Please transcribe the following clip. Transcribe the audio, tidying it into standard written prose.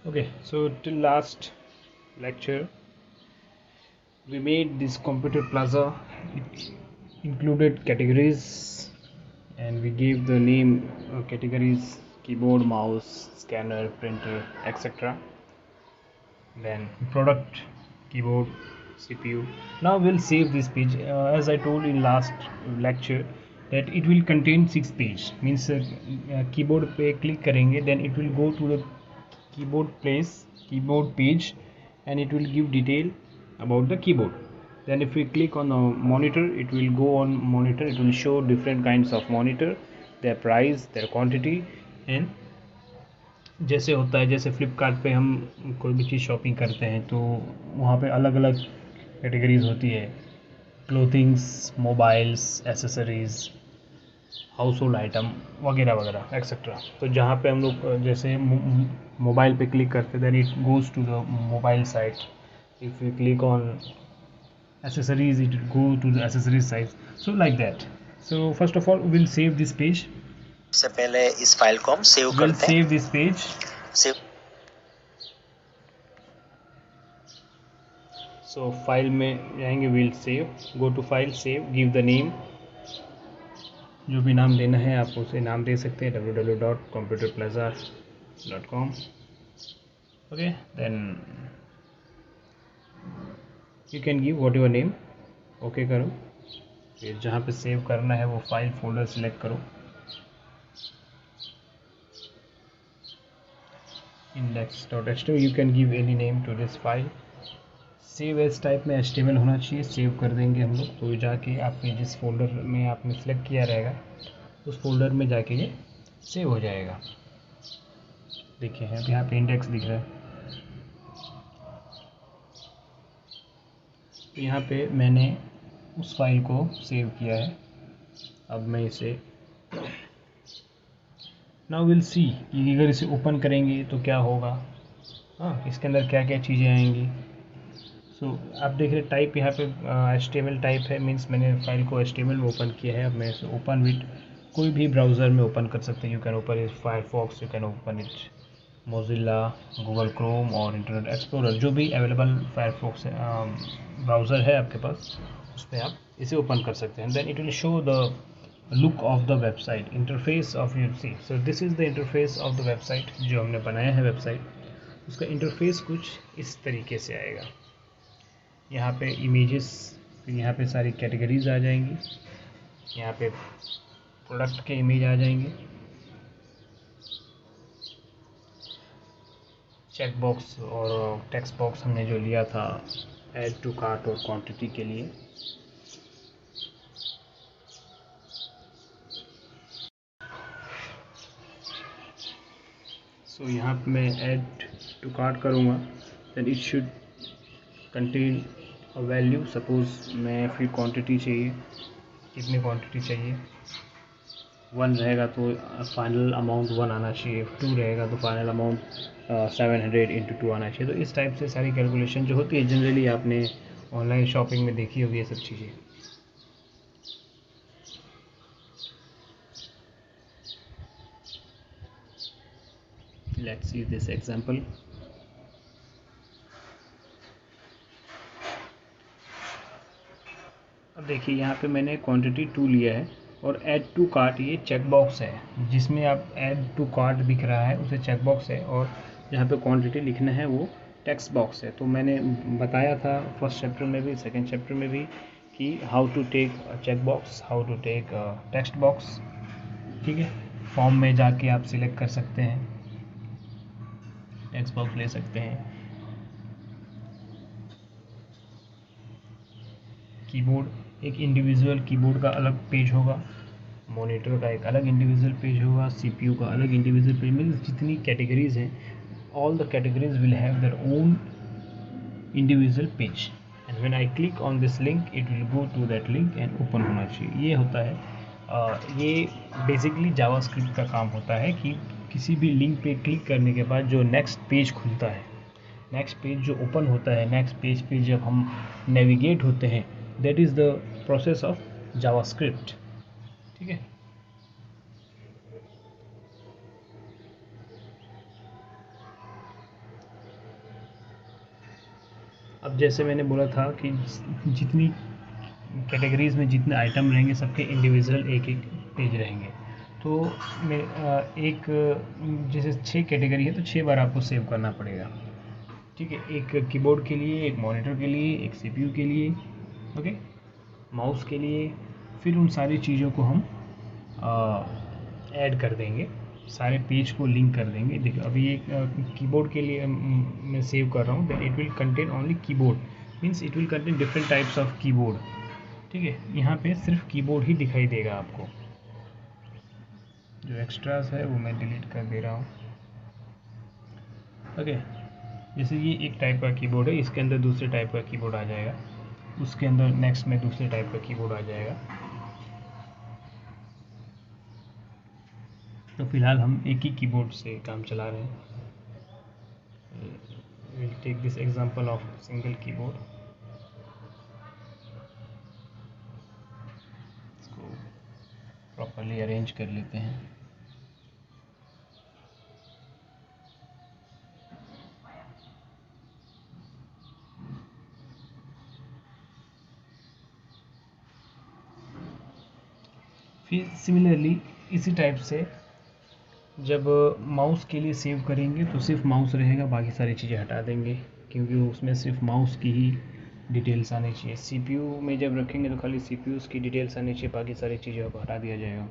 Okay, so till last lecture we made this computer plaza. It included categories and we gave the name categories: keyboard, mouse, scanner, printer, etc. Then product, keyboard, CPU. Now we'll save this page. As I told in last lecture that it will contain 6 pages, means keyboard पे click करेंगे then it will go to the keyboard page and it will give detail about the keyboard. Then if we click on the monitor, it will go on monitor, it will show different kinds of monitor, their price, their quantity. And जैसे होता है, जैसे फ्लिपकार्ट पे हम कोई भी चीज़ shopping करते हैं तो वहाँ पे अलग अलग कैटेगरीज होती है: clothings, mobiles, accessories, house hold item वगैरह वगैरह एक्सेट्रा। तो जहाँ पे हम लोग जैसे मोबाइल पे क्लिक करते हैं then it goes to the mobile site. If you click on accessories it will go to the accessories site. So like that. So first of all we'll save this page. से पहले इस file को हम save We'll करते हैं. save this page. Save So file में जाएंगे, we'll save, go to file, save, give the name, जो भी नाम देना है आप उसे नाम दे सकते हैं, www.computerplaza.com. okay, then you can give whatever name. Okay करो, फिर जहाँ पे सेव करना है वो फाइल फोल्डर सिलेक्ट करो. index.html you can give any name to this file. Save as type में HTML होना चाहिए. सेव कर देंगे हम लोग तो जाके आपके जिस फोल्डर में आपने सेलेक्ट किया रहेगा उस फोल्डर में जाके ये सेव हो जाएगा. देखिए अब यहाँ पे इंडेक्स दिख रहा है, तो यहाँ पे मैंने उस फाइल को सेव किया है. अब मैं इसे नाउ विल सी कि अगर इसे ओपन करेंगे तो क्या होगा. हाँ, इसके अंदर क्या क्या चीज़ें आएंगी. सो आप देख रहे टाइप यहाँ पे HTML टाइप है, मीन्स मैंने फाइल को HTML में ओपन किया है. अब मैं इसे ओपन विथ कोई भी ब्राउज़र में ओपन कर सकते हैं. You can open it Firefox, you can open it Mozilla, Google Chrome और इंटरनेट एक्सप्लोरर, जो भी अवेलेबल फायरफॉक्स ब्राउज़र है आपके पास उस पर आप इसे ओपन कर सकते हैं. Then it will show the look of the website, interface of you see. So this is the interface of the website जो हमने बनाया है वेबसाइट. उसका इंटरफेस कुछ इस तरीके से आएगा. यहाँ पे इमेजेस, फिर यहाँ पे सारी कैटेगरीज आ जाएंगी, यहाँ पे प्रोडक्ट के इमेज आ जाएंगे, चेक बॉक्स और टेक्स्ट बॉक्स हमने जो लिया था ऐड टू कार्ट और क्वांटिटी के लिए. सो यहाँ पे मैं ऐड टू कार्ट करूँगा, then it should contain a value. Suppose मैं फिर क्वांटिटी चाहिए, कितनी क्वांटिटी चाहिए. 1 रहेगा तो फाइनल अमाउंट 1 आना चाहिए, 2 रहेगा तो फाइनल अमाउंट 700 इंटू 2 आना चाहिए. तो इस टाइप से सारी कैलकुलेशन जो होती है जनरली आपने ऑनलाइन शॉपिंग में देखी होगी ये सब चीज़ें. Let's see this example. अब देखिए यहाँ पे मैंने क्वांटिटी 2 लिया है और ऐड टू कार्ट ये चेक बॉक्स है, जिसमें आप ऐड टू कार्ट दिख रहा है उसे चेक बॉक्स है, और जहाँ पे क्वांटिटी लिखना है वो टेक्स्ट बॉक्स है. तो मैंने बताया था फर्स्ट चैप्टर में भी सेकंड चैप्टर में भी कि how to take check box, how to take text box. ठीक है, फॉर्म में जाके आप सिलेक्ट कर सकते हैं, टेक्स्ट बॉक्स ले सकते हैं. कीबोर्ड, एक इंडिविजुअल कीबोर्ड का अलग पेज होगा, मॉनिटर का एक अलग इंडिविजुअल पेज होगा, सीपीयू का अलग इंडिविजुअल पेज. मीन्स जितनी कैटेगरीज हैं all the categories will have their own individual page, and when I click on this link it will go to that link and open होना चाहिए. ये होता है ये बेसिकली जावास्क्रिप्ट का काम होता है कि किसी भी लिंक पे क्लिक करने के बाद जो नेक्स्ट पेज खुलता है, नेक्स्ट पेज जो ओपन होता है, नेक्स्ट पेज पे जब हम नेविगेट होते हैं, that is the process of JavaScript. ठीक है. अब जैसे मैंने बोला था कि जितनी कैटेगरीज़ में जितने आइटम रहेंगे सबके इंडिविजुअल एक एक पेज रहेंगे। तो मैं एक जैसे 6 कैटेगरी है तो 6 बार आपको सेव करना पड़ेगा। ठीक है, एक कीबोर्ड के लिए, एक मॉनिटर के लिए, एक सीपीयू के लिए, ओके, माउस के लिए, फिर उन सारी चीज़ों को हम ऐड कर देंगे, सारे पेज को लिंक कर देंगे। देखो अभी एक कीबोर्ड के लिए मैं सेव कर रहा हूँ, then it will contain only keyboard, means it will contain different types of keyboard. ठीक है, यहाँ पे सिर्फ कीबोर्ड ही दिखाई देगा आपको, जो एक्स्ट्रास है वो मैं डिलीट कर दे रहा हूँ। ओके, जैसे ये एक टाइप का कीबोर्ड है, इसके अंदर दूसरे टाइप का कीबोर्ड आ जाएगा, उसके अंदर नेक्स्ट में दूसरे टाइप का कीबोर्ड आ जाएगा। तो फिलहाल हम एक ही कीबोर्ड से काम चला रहे हैं। Will take this example of single keyboard. इसको प्रॉपर्ली अरेंज कर लेते हैं। फिर सिमिलरली इसी टाइप से जब माउस के लिए सेव करेंगे तो सिर्फ माउस रहेगा, बाकी सारी चीज़ें हटा देंगे, क्योंकि उसमें सिर्फ माउस की ही डिटेल्स आनी चाहिए। सीपीयू में जब रखेंगे तो खाली सीपीयू की डिटेल्स आनी चाहिए, बाकी सारी चीज़ों को हटा दिया जाएगा।